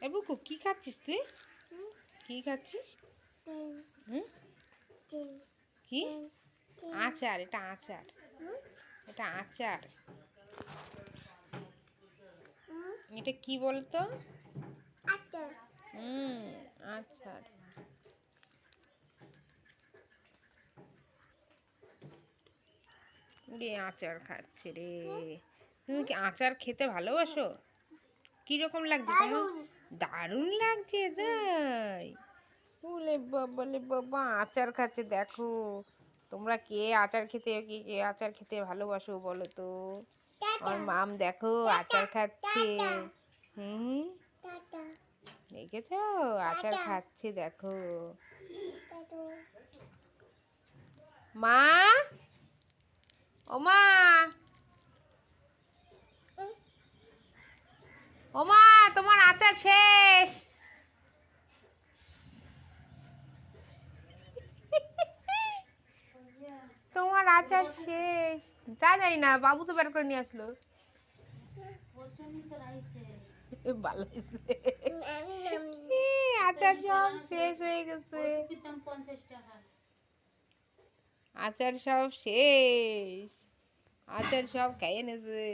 এ বুকু কি খাচ্ছিস তুই? কি খাচ্ছিস? হুম কি আচার? এটা আচার, এটা আচার। এটা কি বলতো? আচার। রে আচার খাচ্ছে রে। তুমি কি আচার খেতে ভালোবাসো? কিরকম লাগছে তোমার? দারুণ লাগছে তাই? বলে বাবা লে বাবা, আচার খাচ্ছে দেখো। তোমরা কে আচার খেতে, কে কে আচার খেতে ভালোবাসো বলো তো? আমার মাম দেখো আচার খাচ্ছে। হুম, দেখেছো আচার খাচ্ছে দেখো। মা, ও মা, ও মা, তোমার আচার শেষ। তোমার আচার শেষ। তা জানি না, বাবু তো বের করে নিয়ে আসলো। ভালো হয়েছে। আচার সব শেষ হয়ে গেছে। আচার সব শেষ। আচার সব খাইয়ে নেছে।